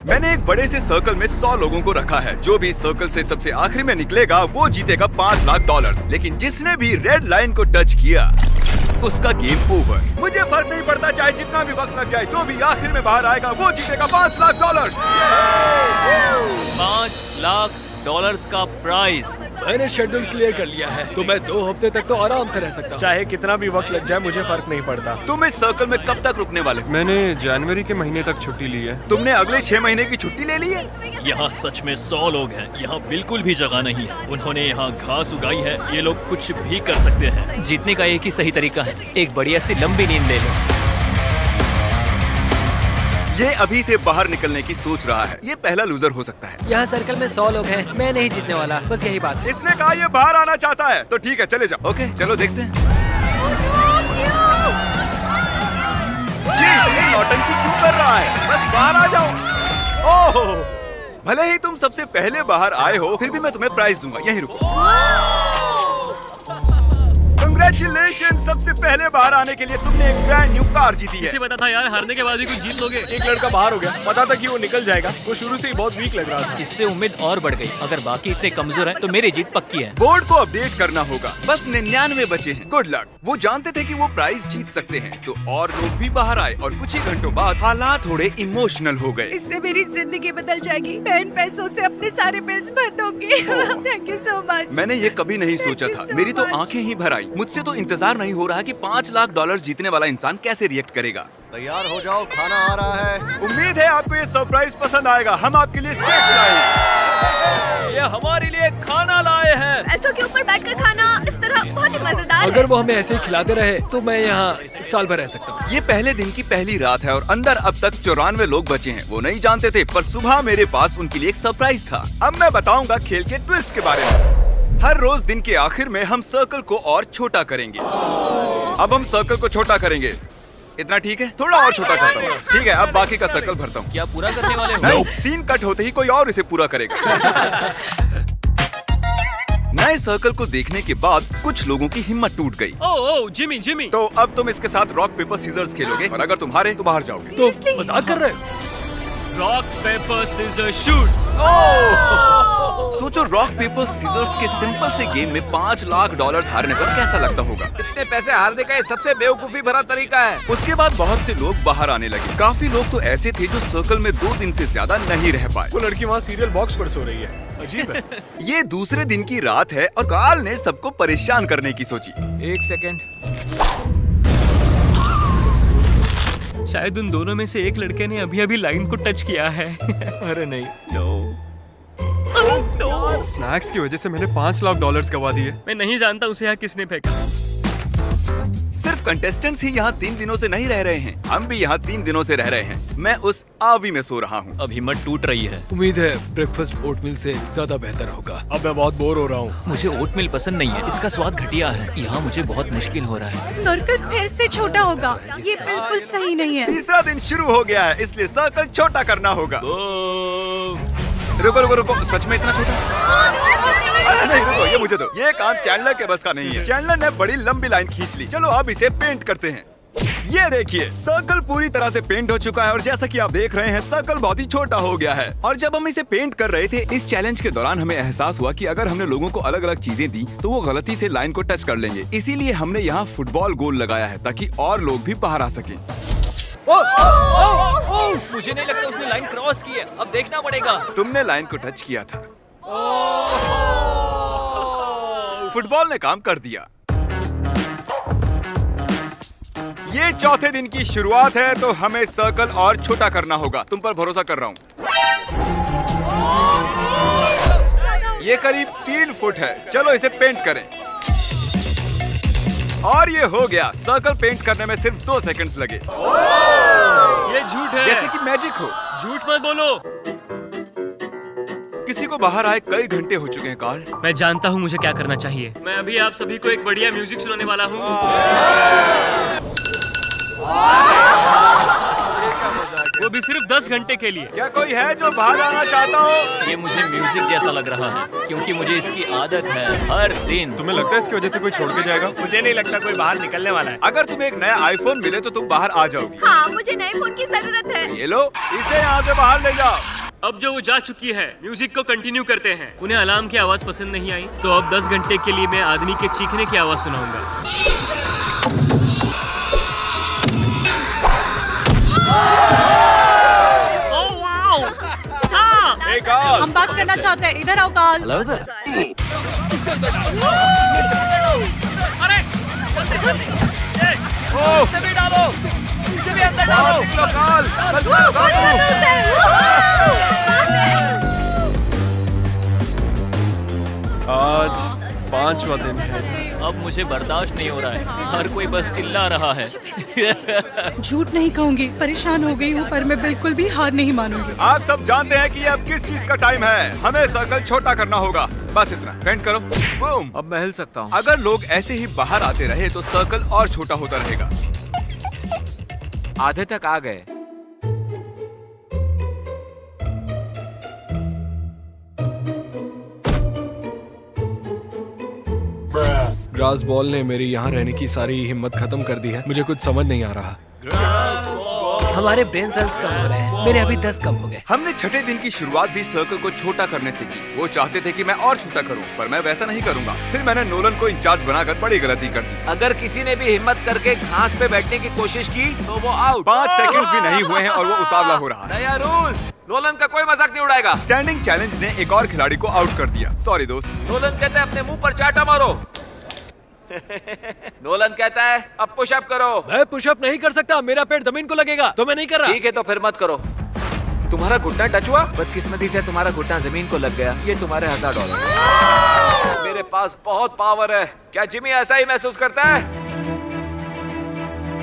मैंने एक बड़े से सर्कल में 100 लोगों को रखा है। जो भी सर्कल से सबसे आखिरी में निकलेगा वो जीतेगा $5 लाख। लेकिन जिसने भी रेड लाइन को टच किया उसका गेम ओवर। मुझे फर्क नहीं पड़ता चाहे जितना भी वक्त लग जाए, जो भी आखिर में बाहर आएगा वो जीतेगा $5 लाख। $5 लाख का प्राइज। मैंने शेड्यूल क्लियर कर लिया है, तो मैं 2 हफ्ते तक तो आराम से रह सकता हूँ। चाहे कितना भी वक्त लग जाए मुझे फर्क नहीं पड़ता। तुम इस सर्कल में कब तक रुकने वाले हो? मैंने जनवरी के महीने तक छुट्टी ली है। तुमने अगले 6 महीने की छुट्टी ले ली है? यहाँ सच में 100 लोग हैं। यहाँ बिल्कुल भी जगह नहीं है। उन्होंने यहाँ घास उगाई है। ये लोग कुछ भी कर सकते हैं। जीतने का एक ही सही तरीका है, एक बढ़िया सी लंबी नींद ले लो। ये अभी से बाहर निकलने की सोच रहा है। ये पहला लूजर हो सकता है। यहाँ सर्कल में 100 लोग हैं, मैं नहीं जीतने वाला, बस यही बात है। इसने कहा ये बाहर आना चाहता है, तो ठीक है चले जाओ। ओके चलो देखते हैं। ये नौटंकी क्यों कर रहा है? बस बाहर आ जाओ। ओह, भले ही तुम सबसे पहले बाहर आए हो, फिर भी मैं तुम्हें प्राइज दूंगा। यहीं रुको। Congratulations! सबसे पहले बाहर आने के लिए तुमने एक ब्रांड न्यू कार जीती है। किसे पता था यार, हारने के बाद ही कुछ जीत लोगे। एक लड़का बाहर हो गया, पता था कि वो निकल जाएगा। वो शुरू से ही बहुत वीक लग रहा था। इससे उम्मीद और बढ़ गई। अगर बाकी इतने कमजोर हैं, तो मेरी जीत पक्की है। बोर्ड को अपडेट करना होगा। बस 99 बचे हैं। Good luck. वो जानते थे कि वो प्राइज जीत सकते हैं, तो और लोग भी बाहर आए और कुछ ही घंटों बाद हालात थोड़े इमोशनल हो गए। इससे मेरी जिंदगी बदल जाएगी। मैं इन पैसों से अपने सारे बिल्स भर दूंगी। Thank you so much. मैंने ये कभी नहीं सोचा था। मेरी तो आंखें ही भर आई। मुझसे तो इंतजार नहीं हो रहा कि $5 लाख जीतने वाला इंसान कैसे रिएक्ट करेगा। तैयार हो जाओ, खाना आ रहा है। उम्मीद है आपको ये सरप्राइज पसंद आएगा। हम आपके लिए स्नैक्स लाए हैं। ये हमारे लिए खाना लाए हैं। पैसों के ऊपर बैठकर खाना इस तरह बहुत ही मजेदार है। अगर वो हमें ऐसे ही खिलाते रहे तो मैं यहाँ साल भर रह सकता हूँ। ये पहले दिन की पहली रात है और अंदर अब तक 94 लोग बचे हैं। वो नहीं जानते थे, पर सुबह मेरे पास उनके लिए एक सरप्राइज था। अब मैं बताऊंगा खेल के ट्विस्ट के बारे में। हर रोज दिन के आखिर में हम सर्कल को और छोटा करेंगे। अब हम सर्कल को छोटा करेंगे। इतना ठीक है? थोड़ा और छोटा करता हूँ। ठीक है, अब बाकी का सर्कल भरता हूँ। क्या पूरा करने वाले हो? नहीं, सीन कट होते ही कोई और इसे पूरा करेगा। नए सर्कल को देखने के बाद कुछ लोगों की हिम्मत टूट गई। ओह जिमी। तो अब तुम इसके साथ रॉक पेपर सीजर्स खेलोगे और अगर तुम हारे तो बाहर जाओगे। तो मजाक कर रहे हो? Rock paper scissor shoot. सोचो, रॉक पेपर सीजर्स के सिंपल से गेम में $5 लाख हारने पर कैसा लगता होगा। इतने पैसे हारने का ये सबसे बेवकूफी भरा तरीका है। उसके बाद बहुत से लोग बाहर आने लगे। काफी लोग तो ऐसे थे जो सर्कल में 2 दिन से ज्यादा नहीं रह पाए। वो लड़की वहाँ सीरियल बॉक्स पर सो रही है। अजीब है। ये दूसरे दिन की रात है और कार्ल ने सबको परेशान करने की सोची। 1 सेकेंड। शायद उन दोनों में से एक लड़के ने अभी लाइन को टच किया है। अरे नहीं। स्नैक्स की वजह से मैंने $5 लाख गवा दिए। मैं नहीं जानता उसे यहाँ किसने फेंका। सिर्फ कंटेस्टेंट्स ही यहाँ 3 दिनों से नहीं रह रहे हैं। हम भी यहाँ 3 दिनों से रह रहे हैं। मैं उस आवी में सो रहा हूँ। अब हिम्मत टूट रही है। उम्मीद है ब्रेकफास्ट ओटमील से ज्यादा बेहतर होगा। अब मैं बहुत बोर हो रहा हूँ। मुझे ओटमील पसंद नहीं है। इसका स्वाद घटिया है। यहाँ मुझे बहुत मुश्किल हो रहा है। सर्कल फिर से छोटा होगा। ये बिल्कुल सही नहीं है। तीसरा दिन शुरू हो गया है, इसलिए सर्कल छोटा करना होगा। रुको, सच में इतना छोटा? अरे नहीं, रुको, ये मुझे दो। ये काम चैंडलर के बस का नहीं है। चैंडलर ने बड़ी लंबी लाइन खींच ली। चलो अब इसे पेंट करते हैं। ये देखिए, सर्कल पूरी तरह से पेंट हो चुका है और जैसा कि आप देख रहे हैं, सर्कल बहुत ही छोटा हो गया है। और जब हम इसे पेंट कर रहे थे, इस चैलेंज के दौरान हमें एहसास हुआ कि अगर हमने लोगों को अलग अलग चीजें दी तो वो गलती से लाइन को टच कर लेंगे। इसीलिए हमने यहाँ फुटबॉल गोल लगाया है ताकि और लोग भी बाहर आ सकें। मुझे नहीं लगता उसने लाइन क्रॉस की है। अब देखना पड़ेगा। तुमने लाइन को टच किया था। फुटबॉल ने काम कर दिया। ये चौथे दिन की शुरुआत है, तो हमें सर्कल और छोटा करना होगा। तुम पर भरोसा कर रहा हूँ। ये करीब 3 फुट है। चलो इसे पेंट करें। और ये हो गया। सर्कल पेंट करने में सिर्फ 2 सेकंड्स लगे। ये झूठ है। जैसे कि मैजिक हो। झूठ मत बोलो। किसी को बाहर आए कई घंटे हो चुके हैं कार्ल। मैं जानता हूँ मुझे क्या करना चाहिए। मैं अभी आप सभी को एक बढ़िया म्यूजिक सुनाने वाला हूँ। वो भी सिर्फ 10 घंटे के लिए। क्या कोई है जो बाहर आना चाहता हो? ये मुझे म्यूजिक जैसा लग रहा है क्योंकि मुझे इसकी आदत है हर दिन। तुम्हें लगता है इसकी वजह से कोई छोड़ के जाएगा? मुझे नहीं लगता कोई बाहर निकलने वाला है। अगर तुम्हें एक नया आईफोन मिले तो तुम बाहर आ जाओगी। हाँ, मुझे नए फोन की जरूरत है। ये लो, इसे यहाँ से बाहर ले जाओ। अब जो वो जा चुकी है, म्यूजिक को कंटिन्यू करते हैं। उन्हें अलार्म की आवाज पसंद नहीं आई, तो अब 10 घंटे के लिए मैं आदमी के चीखने की आवाज सुनाऊंगा। Oh wow! हाँ! हम बात करना चाहते हैं, इधर आओ काल। अरे! इसे भी डालो! इसे भी अंदर डालो! आज 5वां दिन है। अब मुझे बर्दाश्त नहीं हो रहा है, हर कोई बस चिल्ला रहा है। झूठ नहीं कहूंगी, परेशान हो गई हूँ, पर मैं बिल्कुल भी हार नहीं मानूंगी। आप सब जानते हैं कि ये अब किस चीज का टाइम है। हमें सर्कल छोटा करना होगा, बस इतना। पेंट करो। बूम। अब मैं हिल सकता हूँ। अगर लोग ऐसे ही बाहर आते रहे तो सर्कल और छोटा होता रहेगा। आधे तक आ गए। ग्रास बॉल ने मेरी यहाँ रहने की सारी हिम्मत खत्म कर दी है। मुझे कुछ समझ नहीं आ रहा। हमारे ब्रेन सेल्स कम हो रहे हैं। मेरे अभी 10 कम हो गए। हमने छठे दिन की शुरुआत भी सर्कल को छोटा करने से की। वो चाहते थे कि मैं और छोटा करूं, पर मैं वैसा नहीं करूंगा। फिर मैंने नोलन को इंचार्ज बनाकर बड़ी गलती कर दी। अगर किसी ने भी हिम्मत करके घास पे बैठने की कोशिश की तो वो आउट। 5 सेकंड्स भी नहीं हुए हैं और वो उतावला हो रहा है। नया रूल, नोलन का कोई मजाक नहीं उड़ाएगा। स्टैंडिंग चैलेंज ने एक और खिलाड़ी को आउट कर दिया। सॉरी दोस्त। नोलन कहता है अपने मुंह पर चाटा मारो। नोलन कहता है अब पुशअप करो। मैं पुशअप नहीं कर सकता, मेरा पेट जमीन को लगेगा, तो मैं नहीं कर रहा। ठीक है तो फिर मत करो। तुम्हारा घुटना टच हुआ? बदकिस्मती से तुम्हारा घुटना जमीन को लग गया। ये तुम्हारे $1000। मेरे पास बहुत पावर है। क्या जिमी ऐसा ही महसूस करता है?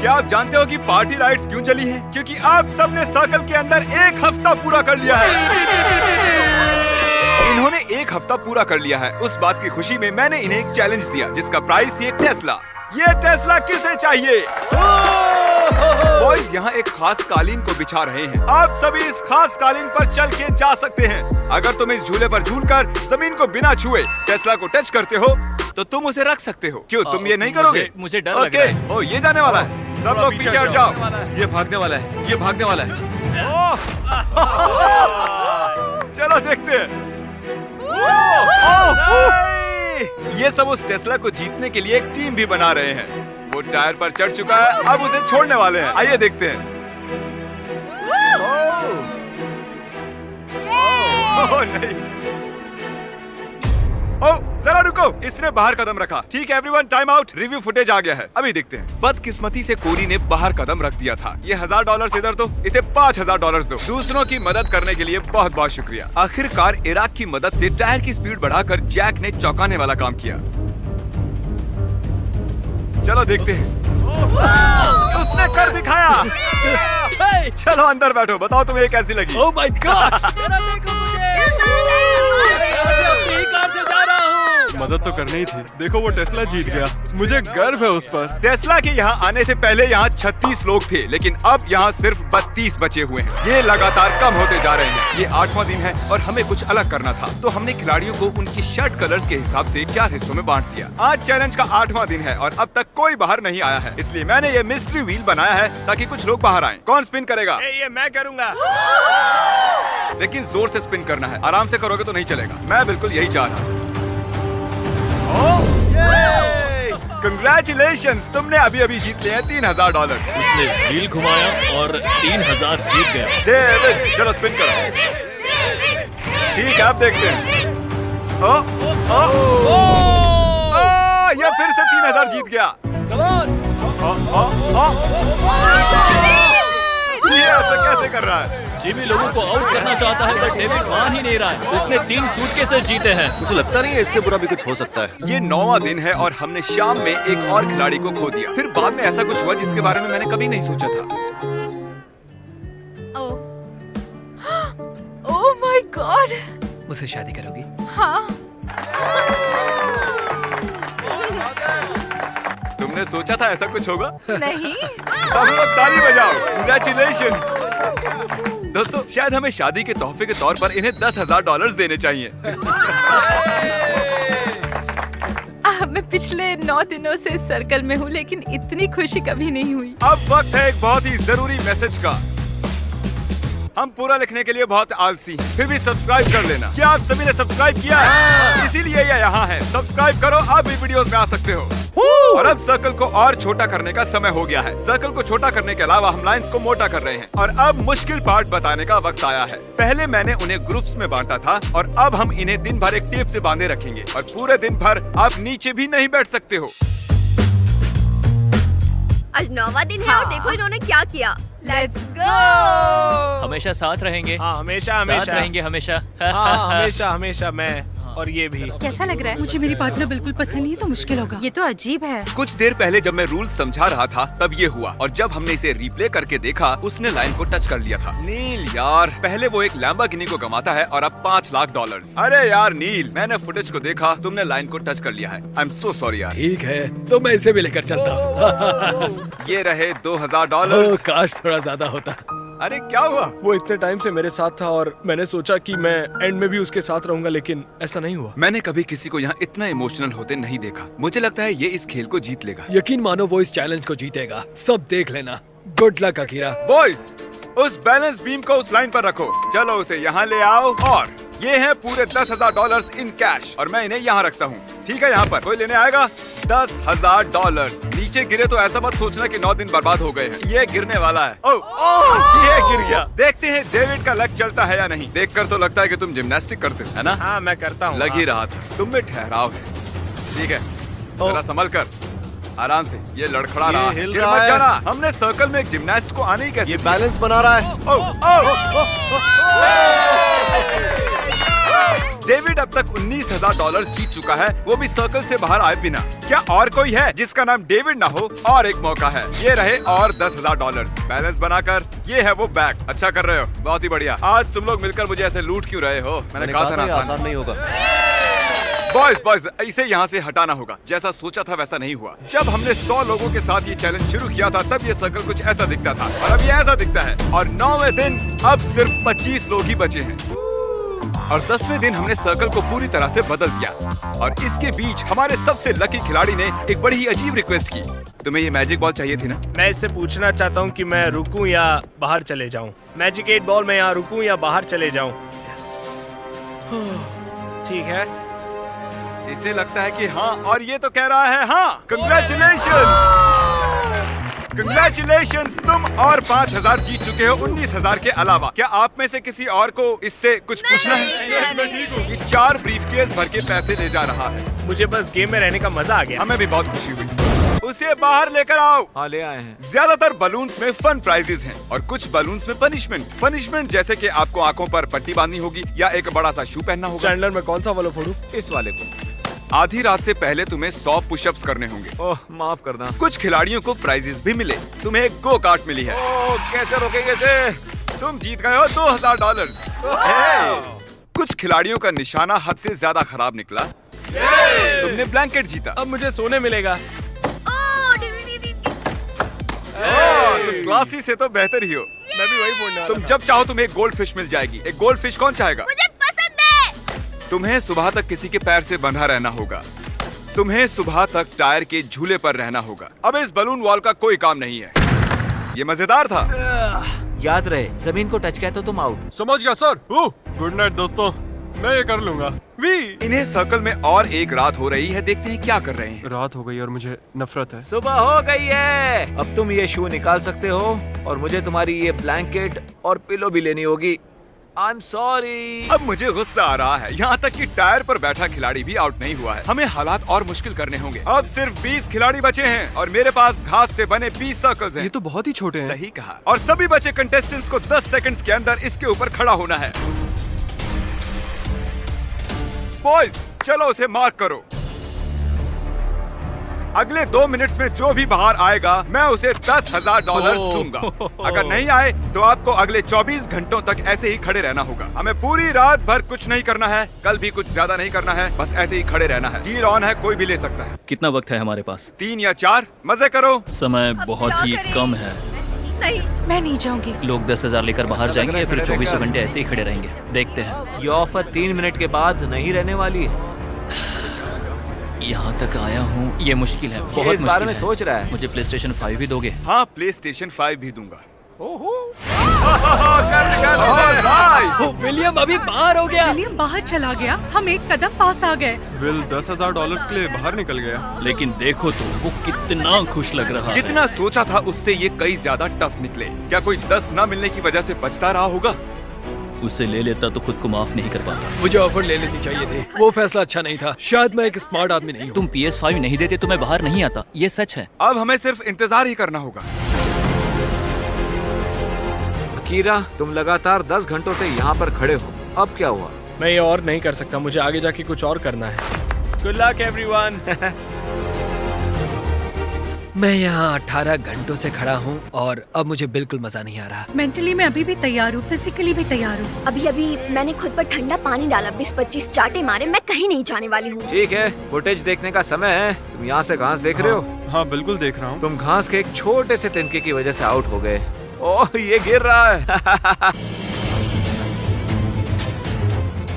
क्या आप जानते हो कि पार्टी लाइट्स क्यों जली हैं? क्योंकि आप सबने सर्कल के अंदर 1 हफ्ता पूरा कर लिया है। इन्होंने 1 हफ्ता पूरा कर लिया है। उस बात की खुशी में मैंने इन्हें एक चैलेंज दिया जिसका प्राइस थी टेस्ला। ये टेस्ला किसे चाहिए? बॉयज यहाँ एक खास कालीन को बिछा रहे हैं। आप सभी इस खास कालीन पर चल के जा सकते हैं। अगर तुम इस झूले पर झूलकर जमीन को बिना छुए टेस्ला को टच करते हो तो तुम उसे रख सकते हो। क्यों तुम ये नहीं करोगे? मुझे डर लग रहा है। ओ, ये जाने वाला है। सब लोग पीछे हट जाओ। ये भागने वाला है। ये भागने वाला है। चलो देखते हैं। ये सब उस टेस्ला को जीतने के लिए एक टीम भी बना रहे हैं। वो टायर पर चढ़ चुका है, अब उसे छोड़ने वाले हैं। आइए देखते हैं। ओह नहीं। ओह जरा रुको, इसने बाहर कदम रखा। ठीक है everyone, time out. Review footage आ गया है, अभी देखते हैं। बदकिस्मती से कोरी ने बाहर कदम रख दिया था। ये $1000 इधर दो, इसे $5000 दो। दूसरों की मदद करने के लिए बहुत बहुत शुक्रिया। आखिरकार इराक की मदद से टायर की स्पीड बढ़ाकर जैक ने चौंकाने वाला काम किया। चलो देखते हैं। उसने कर दिखाया। चलो अंदर बैठो, बताओ तुम्हें कैसी लगी? Oh my God! देखो मुझे। मैं यहाँ से अपनी ही कार से जा रहा हूँ। मदद तो करनी ही थी। देखो वो टेस्ला जीत गया। मुझे गर्व है उस पर। टेस्ला के यहाँ आने से पहले यहाँ 36 लोग थे, लेकिन अब यहाँ सिर्फ 32 बचे हुए हैं। ये लगातार कम होते जा रहे हैं। ये 8वां दिन है और हमें कुछ अलग करना था, तो हमने खिलाड़ियों को उनकी शर्ट कलर्स के हिसाब से 4 हिस्सों में बांट दिया। आज चैलेंज का 8वां दिन है और अब तक कोई बाहर नहीं आया है, इसलिए मैंने ये मिस्ट्री व्हील बनाया है ताकि कुछ लोग बाहर आएं। कौन स्पिन करेगा? ये मैं करूंगा। लेकिन जोर से स्पिन करना है, आराम से करोगे तो नहीं चलेगा। मैं बिल्कुल यही चाह रहा हूँ। कंग्रेचुलेशंस, तुमने अभी अभी जीत लिया है $3000। उसने व्हील घुमाया और 3000 जीत गया। डेविड, चलो स्पिन करो। ठीक है, अब देखते हैं। ये फिर से 3000 जीत गया। ये ऐसा कैसे कर रहा है? जिमी लोगों को आउट करना चाहता है, पर डेविड मान ही नहीं रहा है। उसने 3 सूटकेसेस जीते हैं। मुझे लगता नहीं है इससे बुरा भी कुछ हो सकता है। ये 9वां दिन है और हमने शाम में एक और खिलाड़ी को खो दिया। फिर बाद में ऐसा कुछ हुआ जिसके बारे में मैंने कभी नहीं सोचा था। Oh my God! मुझसे शादी करोगी? हाँ। तुमने सोचा था ऐसा कुछ होगा? नहीं। सब लोग ताली बजाओ। Congratulations! दोस्तों, शायद हमें शादी के तोहफे के तौर पर इन्हें $10,000 देने चाहिए। मैं पिछले 9 दिनों से सर्कल में हूँ, लेकिन इतनी खुशी कभी नहीं हुई। अब वक्त है एक बहुत ही जरूरी मैसेज का। हम पूरा लिखने के लिए बहुत आलसी, फिर भी सब्सक्राइब कर लेना। क्या आप सभी ने सब्सक्राइब किया है? इसीलिए ये यहाँ है। सब्सक्राइब करो, आप भी वीडियोस में आ सकते हो। और अब सर्कल को और छोटा करने का समय हो गया है। सर्कल को छोटा करने के अलावा हम लाइंस को मोटा कर रहे हैं। और अब मुश्किल पार्ट बताने का वक्त आया है। पहले मैंने उन्हें ग्रुप्स में बांटा था और अब हम इन्हें दिन भर एक टेप से बांधे रखेंगे और पूरे दिन भर आप नीचे भी नहीं बैठ सकते हो। आज 9वां दिन है और देखो इन्होंने क्या किया। Let's go. हमेशा साथ रहेंगे। हाँ हमेशा साथ हमेशा रहेंगे हमेशा। हाँ हमेशा हमेशा मैं और ये भी। कैसा लग रहा है? मुझे मेरी पार्टनर बिल्कुल पसंद नहीं है तो मुश्किल होगा। ये तो अजीब है। कुछ देर पहले जब मैं रूल समझा रहा था तब ये हुआ और जब हमने इसे रिप्ले करके देखा उसने लाइन को टच कर लिया था। नील यार, पहले वो एक लैम्बोर्गिनी को गंवाता है और अब $5 लाख। अरे यार नील, मैंने फुटेज को देखा, तुमने लाइन को टच कर लिया है। आई एम सो सॉरी यार। ठीक है तो मैं इसे भी लेकर चलता हूँ। ये रहे $2000। काश थोड़ा ज्यादा होता। अरे क्या हुआ? वो इतने टाइम से मेरे साथ था और मैंने सोचा कि मैं एंड में भी उसके साथ रहूंगा, लेकिन ऐसा नहीं हुआ। मैंने कभी किसी को यहाँ इतना इमोशनल होते नहीं देखा। मुझे लगता है ये इस खेल को जीत लेगा। यकीन मानो वो इस चैलेंज को जीतेगा। सब देख लेना। Good luck Akira. बॉयज, उस बैलेंस बीम को उस लाइन पर रखो। चलो उसे यहाँ ले आओ और ये है पूरे $10,000 इन कैश और मैं इन्हें यहाँ रखता हूँ। ठीक है, यहाँ पर कोई लेने आएगा? $10,000 नीचे गिरे तो ऐसा मत सोचना कि 9 दिन बर्बाद हो गए हैं। ये गिरने वाला है। ओह, ये गिर गया। देखते हैं डेविड का लक चलता है या नहीं। देखकर तो लगता है कि तुम जिम्नास्टिक करते हो, है ना? हाँ मैं करता हूँ। लग ही रहा था। तुम में ठहराव है। ठीक है, जरा संभल कर, आराम से। ये लड़खड़ा रहा है। हिल गिर रहा मत है। जाना। हमने सर्कल में एक जिम्नास्ट को आने ही कैसे ये बैलेंस बना रहा है। डेविड अब तक $19,000 जीत चुका है, वो भी सर्कल से बाहर आए बिना। क्या और कोई है जिसका नाम डेविड ना हो? और एक मौका है। ये रहे और $10,000 बैलेंस बनाकर। ये है वो बैग। अच्छा कर रहे हो, बहुत ही बढ़िया। आज तुम लोग मिलकर मुझे ऐसे लूट क्यों रहे हो? मैंने कहा था ना आसान नहीं होगा। बॉयज, इसे यहाँ से हटाना होगा। जैसा सोचा था वैसा नहीं हुआ। जब हमने 100 लोगों के साथ ये चैलेंज शुरू किया था तब ये सर्कल कुछ ऐसा दिखता था और अब ये ऐसा दिखता है। और 9वें दिन अब सिर्फ 25 लोग ही बचे हैं और 10वें दिन हमने सर्कल को पूरी तरह से बदल दिया। और इसके बीच हमारे सबसे लकी खिलाड़ी ने एक बड़ी ही अजीब रिक्वेस्ट की। तुम्हें ये मैजिक बॉल चाहिए थी ना? मैं इससे पूछना चाहता हूँ कि मैं रुकूं या बाहर चले जाऊँ। मैजिक 8 बॉल में यहाँ रुकूं या बाहर चले जाऊँ? ठीक है। इसे लगता है कि हाँ और ये तो कह रहा है हाँ। कंग्रेचुलेशंस, कंग्रेचुलेशंस, तुम और 5,000 जीत चुके हो 19,000 के अलावा। क्या आप में से किसी और को इससे कुछ पूछना है? ये 4 ब्रीफकेस भर के पैसे ले जा रहा है। मुझे बस गेम में रहने का मजा आ गया। हमें भी बहुत खुशी हुई। उसे बाहर लेकर आओ। हाँ ले आए हैं। ज्यादातर बलून्स में फन प्राइजेस हैं और कुछ बलून्स में पनिशमेंट जैसे कि आपको आंखों पर पट्टी बांधनी होगी या एक बड़ा सा शू पहनना होगा। चैंडलर में कौन सा वाला फोड़ूं? इस वाले को। आधी रात से पहले तुम्हें 100 पुशअप्स करने होंगे। ओह माफ करना। कुछ खिलाड़ियों को प्राइजेस भी मिले। तुम्हें एक गो कार्ट मिली है। ओह कैसे रोकेंगे इसे? तुम जीत गए हो $2,000। कुछ खिलाड़ियों का निशाना हद से ज्यादा खराब निकला। तुमने ब्लैंकेट जीता। अब मुझे सोने मिलेगा। तुम क्लासी से तो बेहतर ही हो। मैं भी वही बोलने वाला तुम था। जब चाहो तुम्हें एक गोल्ड फिश मिल जाएगी। एक गोल्ड फिश कौन चाहेगा? मुझे पसंद है। तुम्हें सुबह तक किसी के पैर से बंधा रहना होगा। तुम्हें सुबह तक टायर के झूले पर रहना होगा। अब इस बलून वॉल का कोई काम नहीं है। ये मजेदार था। याद रहे, जमीन को टच किया तो तुम आउट। समझ गया सर। गुड नाइट दोस्तों, मैं ये कर लूंगा। इन्हें सर्कल में और एक रात हो रही है। देखते हैं क्या कर रहे हैं। रात हो गई और मुझे नफरत है। सुबह हो गई है। अब तुम ये शू निकाल सकते हो और मुझे तुम्हारी ये ब्लैंकेट और पिलो भी लेनी होगी। I am sorry. अब मुझे गुस्सा आ रहा है। यहाँ तक कि टायर पर बैठा खिलाड़ी भी आउट नहीं हुआ है। हमें हालात और मुश्किल करने होंगे। अब सिर्फ 20 खिलाड़ी बचे हैं और मेरे पास घास से बने 20 सर्कल्स हैं। ये तो बहुत ही छोटे हैं। सही कहा। और सभी बचे कंटेस्टेंट्स को 10 सेकंड्स के अंदर इसके ऊपर खड़ा होना है। बॉयज, चलो उसे मार्क करो। अगले 2 मिनट्स में जो भी बाहर आएगा मैं उसे $10,000 दूंगा। अगर नहीं आए तो आपको अगले 24 घंटों तक ऐसे ही खड़े रहना होगा। हमें पूरी रात भर कुछ नहीं करना है। कल भी कुछ ज्यादा नहीं करना है। बस ऐसे ही खड़े रहना है। डील ऑन है, कोई भी ले सकता है। कितना वक्त है हमारे पास? 3 या 4। मजे करो। समय अब बहुत क्या ही करें? कम है। नहीं, मैं नहीं जाऊंगी। लोग 10,000 लेकर बाहर जाएंगे या फिर 24 घंटे ऐसे ही खड़े रहेंगे। देखते हैं। ये ऑफर 3 मिनट के बाद नहीं रहने वाली है। यहाँ तक आया हूँ, ये मुश्किल है, बहुत इस बारे मुश्किल में है। सोच रहा है। मुझे PlayStation 5 भी दोगे? हाँ, PlayStation 5 भी दूंगा। ओ, विलियम अभी बाहर हो गया। विलियम बाहर चला गया, हम एक कदम पास आ गए। विल $10,000 के लिए बाहर निकल गया। लेकिन देखो तो वो कितना खुश लग रहा है। जितना सोचा था उससे ये कई ज्यादा टफ निकले। क्या कोई 10 न मिलने की वजह से बचता रहा होगा? उसे ले लेता तो खुद को माफ नहीं कर पाता। मुझे ऑफर ले लेनी चाहिए थी। वो फैसला अच्छा नहीं था। शायद मैं एक स्मार्ट आदमी नहीं हूँ। तुम PS5 नहीं देते तो मैं बाहर नहीं आता, ये सच है। अब हमें सिर्फ इंतजार ही करना होगा। अकीरा, तुम लगातार 10 घंटों से यहाँ पर खड़े हो, अब क्या हुआ? मैं ये और नहीं कर सकता, मुझे आगे जाके कुछ और करना है। Good luck everyone. मैं यहाँ 18 घंटों से खड़ा हूँ और अब मुझे बिल्कुल मजा नहीं आ रहा। मेंटली मैं अभी भी तैयार हूँ, फिजिकली भी तैयार हूँ। अभी अभी मैंने खुद पर ठंडा पानी डाला, 20-25 चाटे मारे, मैं कहीं नहीं जाने वाली हूँ। ठीक है, फुटेज देखने का समय है। तुम यहाँ से घास देख रहे हो? हाँ बिल्कुल देख रहा हूँ। तुम घास के एक छोटे से तिनके की वजह से आउट हो गए। ओह, ये गिर रहा है।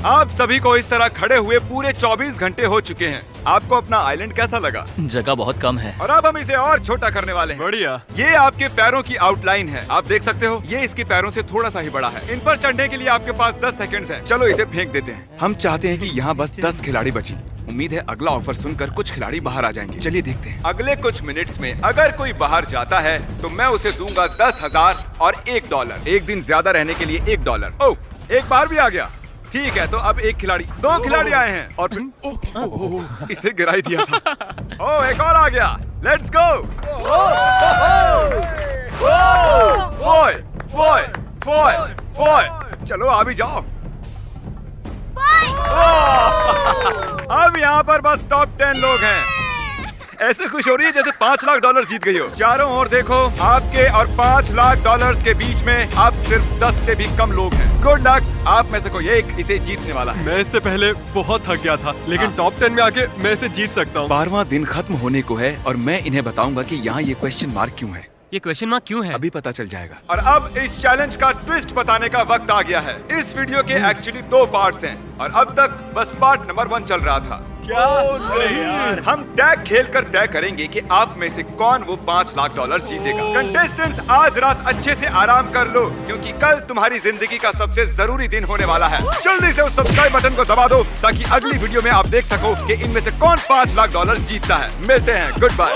आप सभी को इस तरह खड़े हुए पूरे 24 घंटे हो चुके हैं। आपको अपना आइलैंड कैसा लगा? जगह बहुत कम है। और अब हम इसे और छोटा करने वाले हैं। बढ़िया। ये आपके पैरों की आउटलाइन है, आप देख सकते हो। ये इसके पैरों से थोड़ा सा ही बड़ा है। इन पर चढ़ने के लिए आपके पास 10 सेकंड्स हैं। चलो इसे फेंक देते हैं। हम चाहते हैं कि यहाँ बस 10 खिलाड़ी बची। उम्मीद है अगला ऑफर सुनकर कुछ खिलाड़ी बाहर आ जाएंगे। चलिए देखते हैं। अगले कुछ मिनट्स में अगर कोई बाहर जाता है तो मैं उसे दूंगा 10,000 और $1। एक दिन ज्यादा रहने के लिए $1। ओह, एक बार भी आ गया। ठीक है, तो अब एक खिलाड़ी, 2 खिलाड़ी आए हैं और फिर इसे गिराई दिया था। ओह, एक और आ गया। Let's go. फॉय। चलो आ भी जाओ। अब यहाँ पर बस टॉप 10 लोग हैं। ऐसे खुश हो रही है जैसे $5 लाख जीत गई हो। चारों ओर देखो, आपके और $5 लाख के बीच में अब सिर्फ 10 से भी कम लोग हैं। गुड लक, आप में से कोई एक इसे जीतने वाला है। मैं इससे पहले बहुत थक गया था, लेकिन टॉप 10 में आके मैं इसे जीत सकता हूँ। 12वां दिन खत्म होने को है और मैं इन्हें बताऊंगा कि यहाँ ये क्वेश्चन मार्क क्यों है। ये क्वेश्चन मार्क क्यों है? अभी पता चल जाएगा। और अब इस चैलेंज का ट्विस्ट बताने का वक्त आ गया है। इस वीडियो के एक्चुअली 2 पार्ट्स हैं और अब तक बस पार्ट नंबर 1 चल रहा था। क्या? यार। हम टैग खेलकर तय करेंगे कि आप में से कौन वो $5 लाख जीतेगा। कंटेस्टेंट्स, आज रात अच्छे से आराम कर लो क्योंकि कल तुम्हारी जिंदगी का सबसे जरूरी दिन होने वाला है। जल्दी से उस सब्सक्राइब बटन को दबा दो ताकि अगली वीडियो में आप देख सको कि इनमें से कौन $5 लाख जीतता है। मिलते हैं, गुड बाय।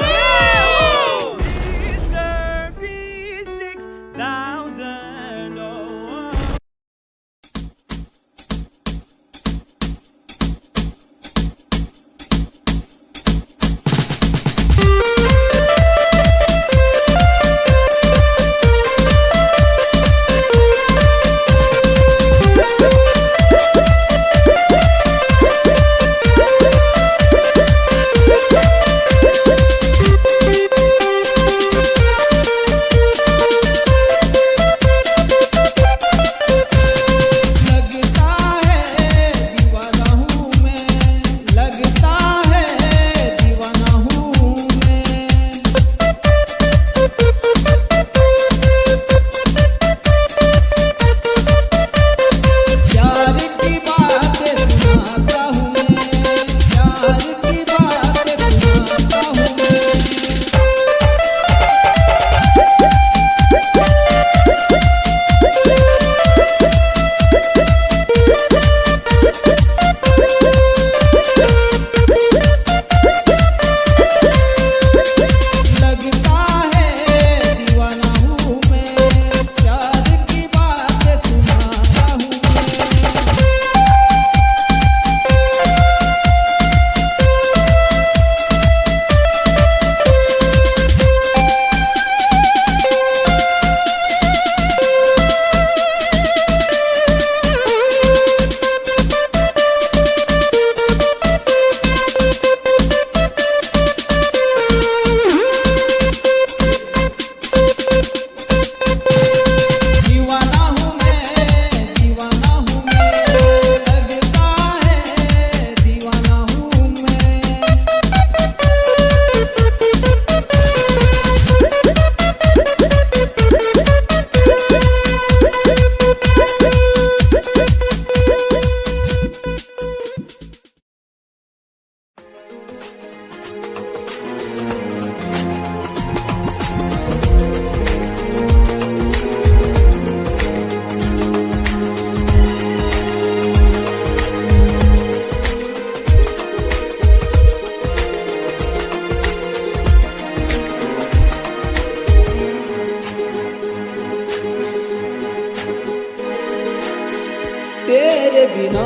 तेरे बिना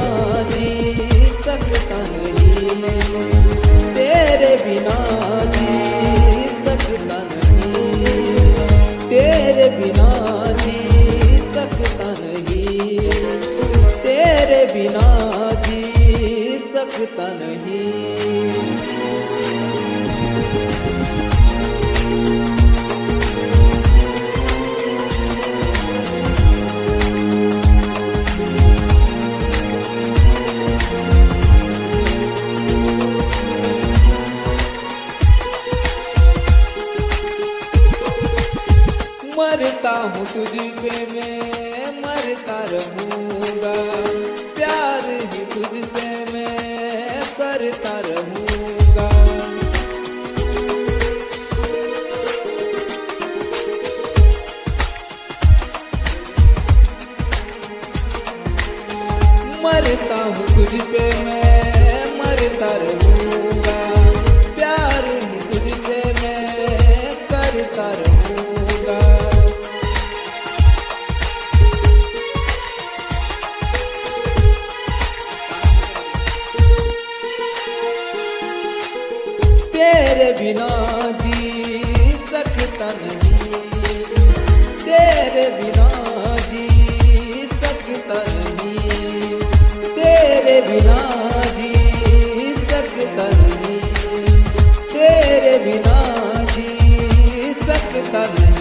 जी सकता नहीं, तेरे बिना जी सकता नहीं, तेरे बिना जी सकता नहीं, तेरे बिना जी सकता नहीं। मरता हूँ तुझ पे मैं मरता रहूँगा, प्यार ही तुझसे मैं करता रहूँगा। मरता हूँ तुझ पे मैं मरता रहूँगा, प्यार ही तुझसे मैं करता रहूँगा। तेरे बिना जी सकता नहीं, तेरे बिना जी सकता नहीं, तेरे बिना जी सकता नहीं, तेरे बिना जी सकता नहीं।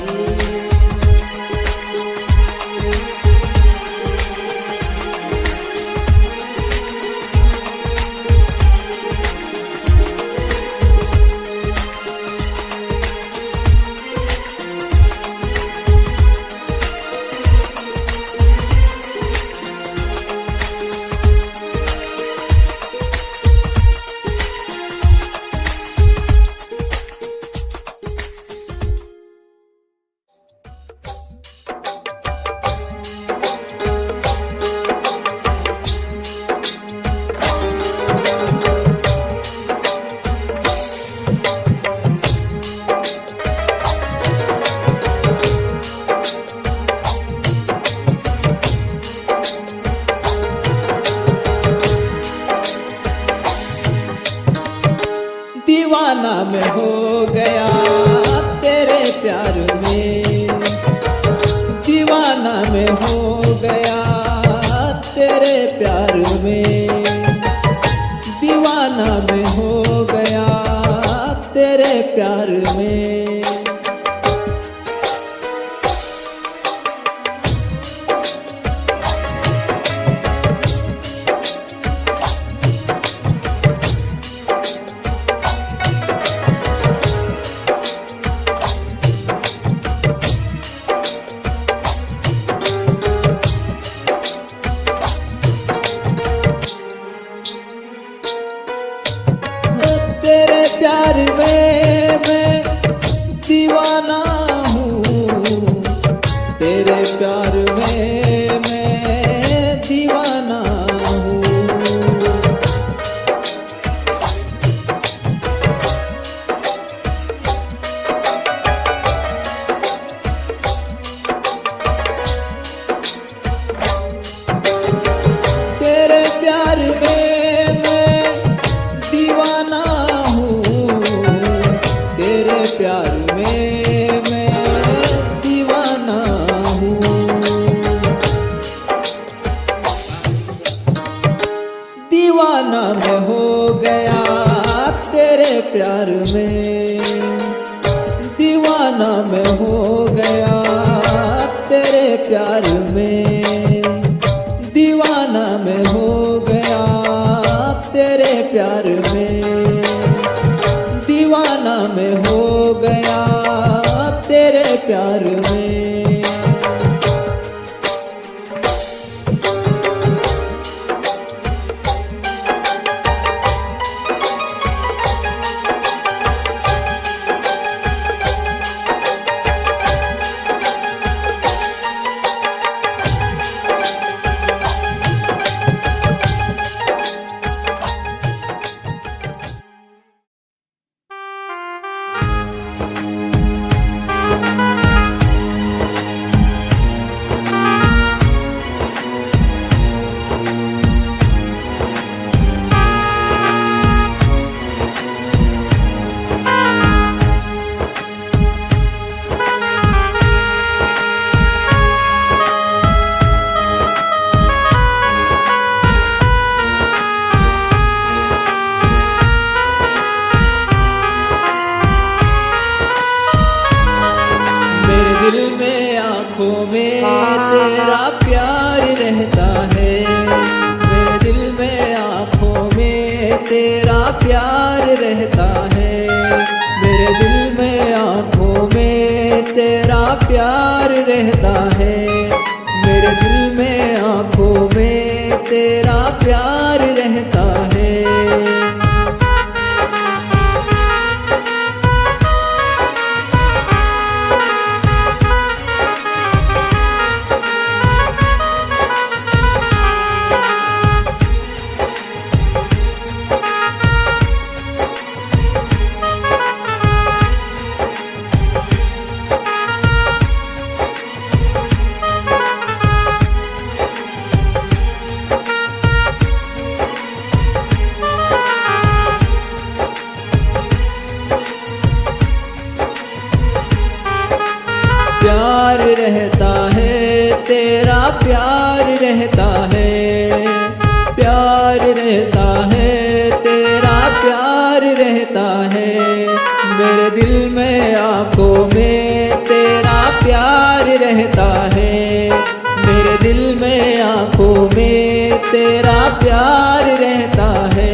दीवाना मैं हो गया तेरे प्यार में, दीवाना मैं हो गया तेरे प्यार में, दीवाना मैं हो गया तेरे प्यार में। तेरे प्यार में मैं दीवाना हूँ, तेरे प्यार में मैं दीवाना हूँ। तेरे प्यार में मैं दीवाना हूँ, तेरे प्यार में मैं दीवाना हूँ। दीवाना मैं हो गया तेरे प्यार में, दीवाना मैं हो गया तेरे प्यार में, दीवाना मैं हो गया तेरे प्यार में, दीवाना मैं हो गया तेरे प्यार में। तेरा प्यार रहता है। प्यार रहता है, तेरा प्यार रहता है, प्यार रहता है, तेरा प्यार रहता है। मेरे दिल में आंखों में तेरा प्यार रहता है, मेरे दिल में आंखों में तेरा प्यार रहता है।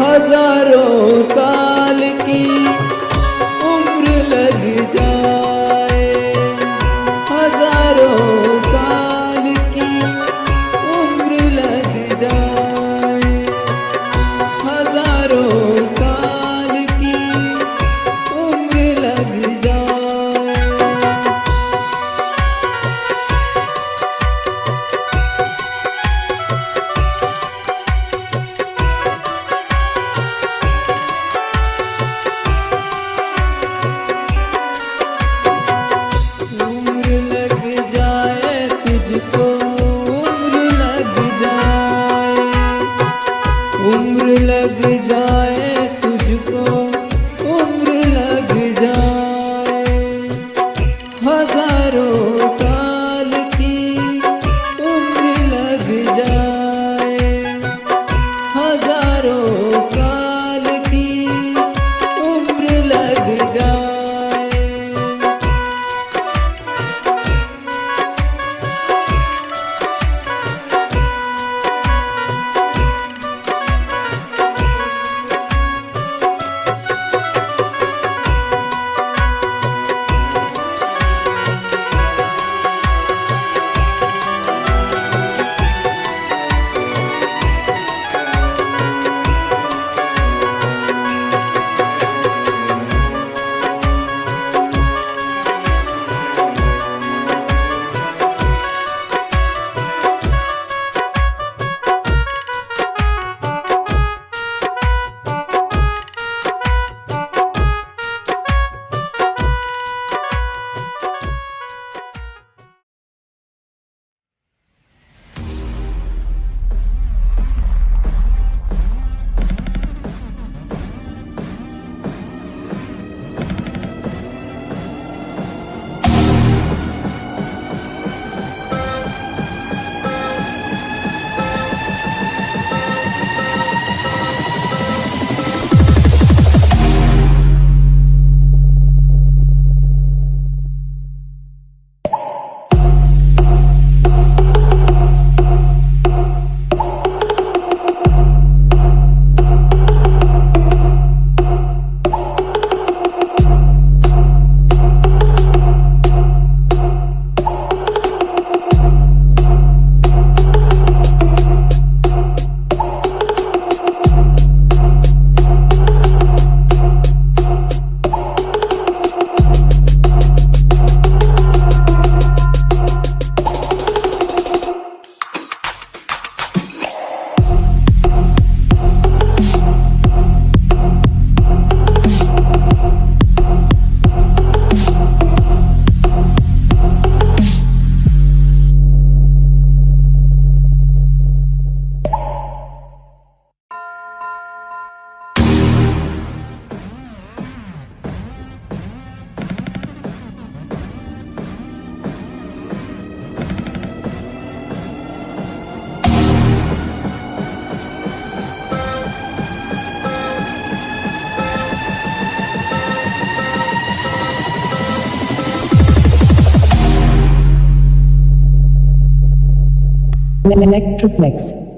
हजारों साल की उम्र लग जाए, हजारों साल की उम्र लग जाए, हजारों साल की उम्र लग जाए। उम्र लग जाए तुझको, उम्र लग जाए, उम्र लग जाए तुझको, उम्र लग जाए। हजारों साल की उम्र लग जाए, हजारों साल की उम्र लग जाए। Electroplex.